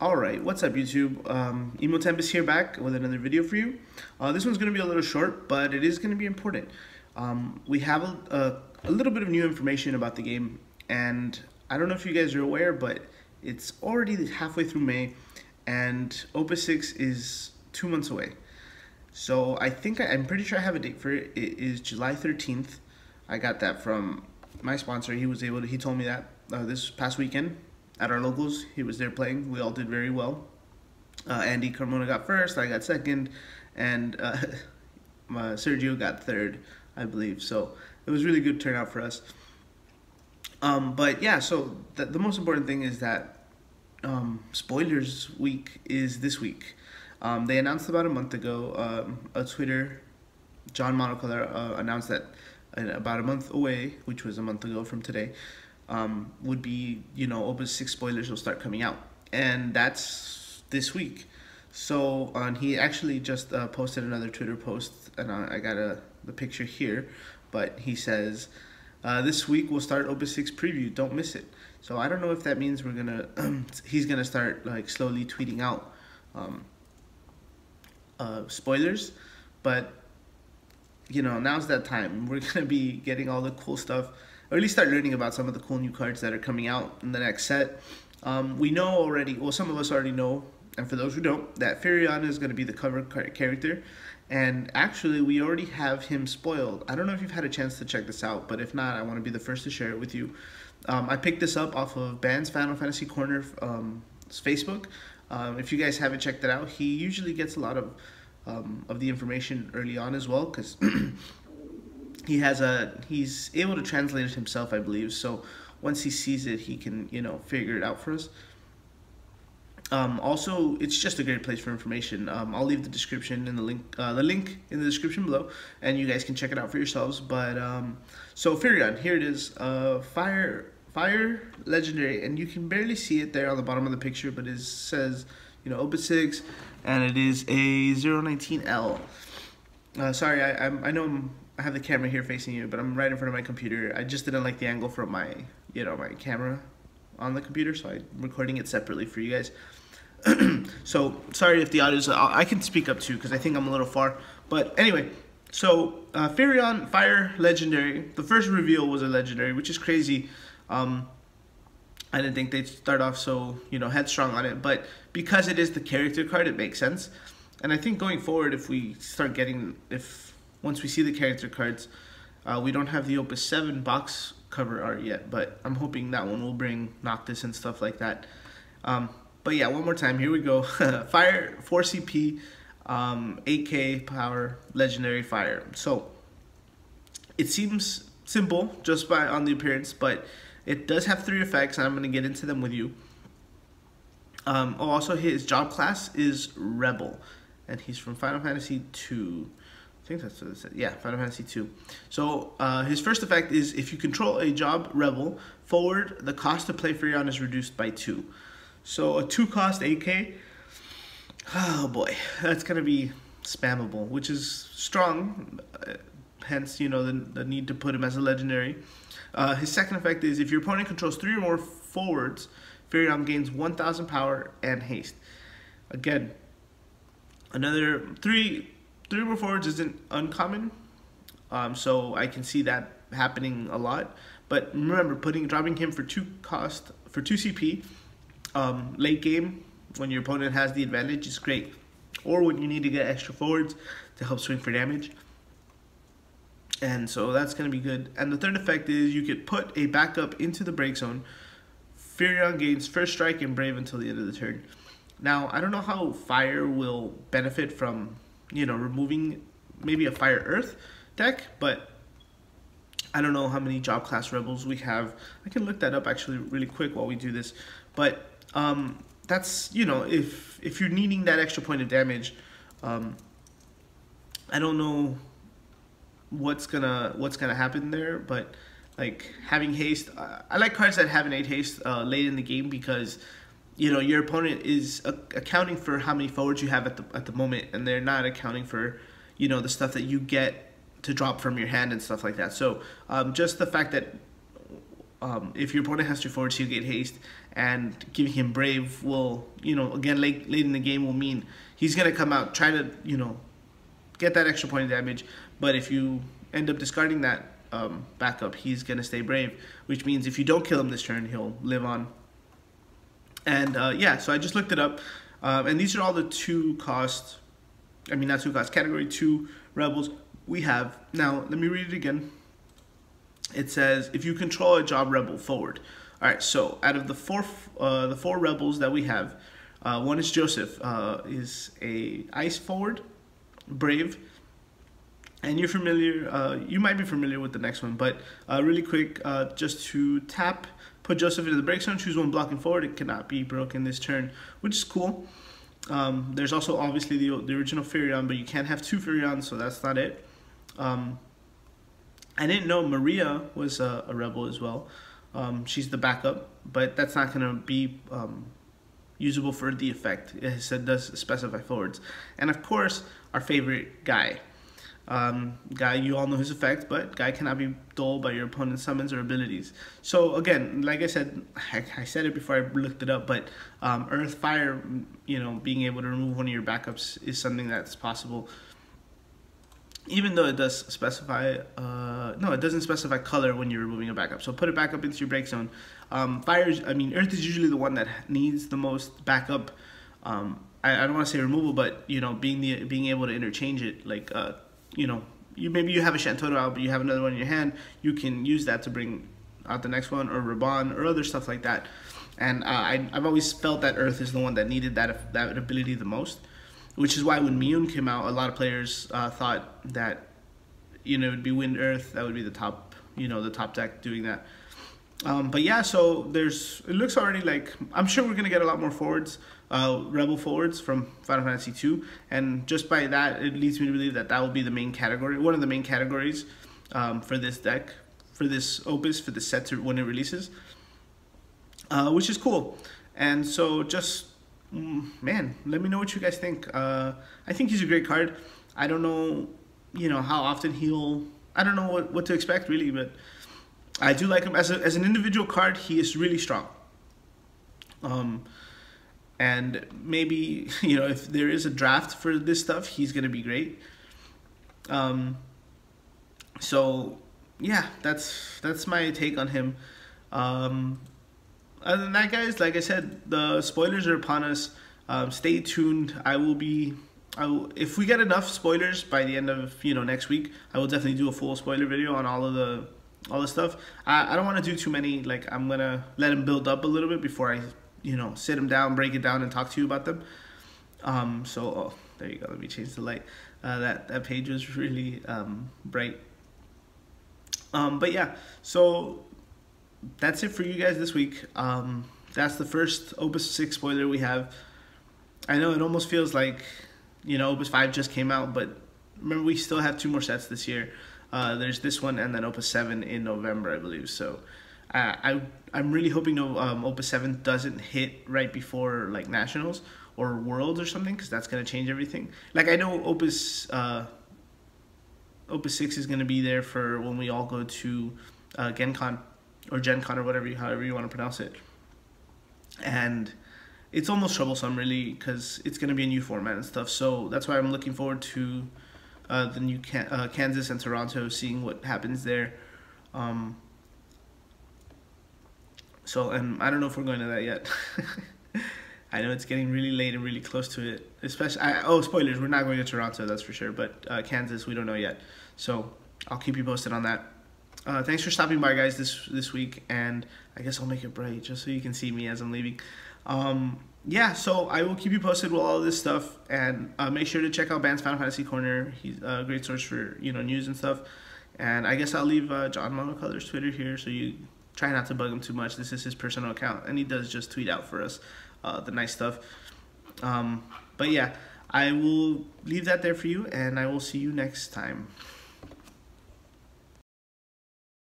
Alright, what's up YouTube? Emotempest here back with another video for you. This one's going to be a little short, but it is going to be important. We have a little bit of new information about the game, and I don't know if you guys are aware, but it's already halfway through May, and Opus VI is 2 months away. So I'm pretty sure I have a date for it. It is July 13th. I got that from my sponsor. He told me that this past weekend at our locals. He was there playing. We all did very well. Andy Carmona got first, I got second, and Sergio got third, I believe. So it was really good turnout for us. But yeah, so the most important thing is that spoilers week is this week. They announced about a month ago, a Twitter, John Monocolor announced that about a month away, which was a month ago from today, would be, Opus VI spoilers will start coming out. And that's this week. So he actually just posted another Twitter post, and I got the picture here, but he says, this week we'll start Opus VI preview, don't miss it. So I don't know if that means we're gonna, he's gonna start like slowly tweeting out spoilers, but now's that time. We're gonna be getting all the cool stuff, or at least start learning about some of the cool new cards that are coming out in the next set. We know already, well, some of us already know, and for those who don't, that Furion is going to be the cover character, and actually we already have him spoiled. I don't know if you've had a chance to check this out, but if not, I want to be the first to share it with you. I picked this up off of Ban's Final Fantasy Corner Facebook. If you guys haven't checked it out, he usually gets a lot of the information early on as well, because he's able to translate it himself, I believe. So once he sees it, he can figure it out for us. Also, it's just a great place for information. I'll leave the description in the link in the description below, and you guys can check it out for yourselves. But so Furion, here it is, fire legendary, and you can barely see it there on the bottom of the picture, but it says Opus VI, and it is a 019L. Sorry, I know I have the camera here facing you, but I'm right in front of my computer. I just didn't like the angle from my my camera on the computer, so I'm recording it separately for you guys. So sorry if the audio is, I can speak up too because I think I'm a little far. But anyway, so Furion, fire legendary. The first reveal was a legendary, which is crazy. I didn't think they'd start off so headstrong on it, but because it is the character card, it makes sense. And I think going forward, if we start getting, once we see the character cards, we don't have the Opus 7 box cover art yet, but I'm hoping that one will bring Noctis and stuff like that. But yeah, one more time, here we go. Fire, 4 CP, 8K power, legendary fire. So it seems simple just on the appearance, but it does have 3 effects, and I'm going to get into them with you. Also, his job class is Rebel, and he's from Final Fantasy II. I think that's what it said. Yeah, Final Fantasy II. So his first effect is if you control a job Rebel forward, the cost to play Furion is reduced by 2. So a 2-cost 8K. Oh boy, that's gonna be spammable, which is strong. Hence, the need to put him as a legendary. His second effect is if your opponent controls 3 or more forwards, Furion gains 1,000 power and haste. Again, another 3 or more forwards isn't uncommon, so I can see that happening a lot. But remember, dropping him for 2 CP late game when your opponent has the advantage is great, or when you need to get extra forwards to help swing for damage. And so that's going to be good. And the third effect is you could put a backup into the break zone. Furion gains first strike and brave until the end of the turn. Now, I don't know how fire will benefit from removing maybe a fire earth deck, but I don't know how many job class rebels we have. I can look that up actually really quick while we do this. But that's if you're needing that extra point of damage, I don't know what's gonna happen there, but like having haste, I like cards that have an 8 haste late in the game, because your opponent is accounting for how many forwards you have at the moment, and they're not accounting for the stuff that you get to drop from your hand and stuff like that. So just the fact that if your opponent has 2 forwards, he'll get haste, and giving him brave will, again, late in the game will mean he's going to come out, try to, get that extra point of damage. But if you end up discarding that backup, he's going to stay brave, which means if you don't kill him this turn, he'll live on. And yeah, so I just looked it up, and these are all the category 2 rebels we have. Now, let me read it again. It says, if you control a job rebel, forward. All right, so out of the four rebels that we have, one is Joseph, is a ice forward, brave, and you're familiar, you might be familiar with the next one, but really quick, just to tap, put Joseph into the break zone, choose one blocking forward. It cannot be broken this turn, which is cool. There's also obviously the original Furion, but you can't have 2 Furions, so that's not it. I didn't know Maria was a rebel as well. She's the backup, but that's not going to be usable for the effect. It does specify forwards. And of course, our favorite, Guy. Guy, you all know his effect, but Guy cannot be dulled by your opponent's summons or abilities. So again, like I said, I said it before I looked it up, but Earth, Fire, being able to remove one of your backups is something that's possible. Even though it does specify, no, it doesn't specify color when you're removing a backup. So put it back up into your break zone. Earth is usually the one that needs the most backup. I don't want to say removal, but being able to interchange it, like maybe you have a Shantoto out, but you have another one in your hand. You can use that to bring out the next one, or Raban, or other stuff like that. And I've always felt that Earth is the one that needed that ability the most. Which is why when Miyun came out, a lot of players thought that it would be Wind Earth, that would be the top deck doing that. But yeah, so it looks already like, I'm sure we're gonna get a lot more forwards, rebel forwards from Final Fantasy II, and just by that, it leads me to believe that will be the main category, one of the main categories for this deck, for this opus, for the set when it releases, which is cool. And so just, man, let me know what you guys think. I think he's a great card. I don't know, how often I don't know what to expect really, but I do like him as an individual card. He is really strong. And maybe, if there is a draft for this stuff, he's gonna be great. So yeah, that's my take on him. Other than that, guys, like I said, the spoilers are upon us. Stay tuned. If we get enough spoilers by the end of next week, I will definitely do a full spoiler video on all the stuff. I don't want to do too many. Like, I'm gonna let them build up a little bit before I sit them down, break it down, and talk to you about them. So there you go. Let me change the light. That page was really bright. But yeah, so that's it for you guys this week. That's the first Opus VI spoiler we have. I know it almost feels like, Opus 5 just came out, but remember, we still have 2 more sets this year. There's this one and then Opus 7 in November, I believe. So I'm really hoping Opus 7 doesn't hit right before like Nationals or Worlds or something, because that's going to change everything. Like, I know Opus 6 is going to be there for when we all go to Gen Con or Gen Con, or however you want to pronounce it. And it's almost troublesome, really, because it's going to be a new format and stuff. So that's why I'm looking forward to the new Kansas and Toronto, seeing what happens there. And I don't know if we're going to that yet. I know it's getting really late and really close to it. Especially, spoilers, we're not going to Toronto, that's for sure. But Kansas, we don't know yet. So I'll keep you posted on that. Thanks for stopping by, guys, this week, and I guess I'll make it bright just so you can see me as I'm leaving. Yeah, so I will keep you posted with all of this stuff, and make sure to check out Ban's Final Fantasy Corner. He's a great source for news and stuff. And I guess I'll leave John Monocolor's Twitter here, so you try not to bug him too much. This is his personal account, and he does just tweet out for us the nice stuff. But yeah, I will leave that there for you, and I will see you next time.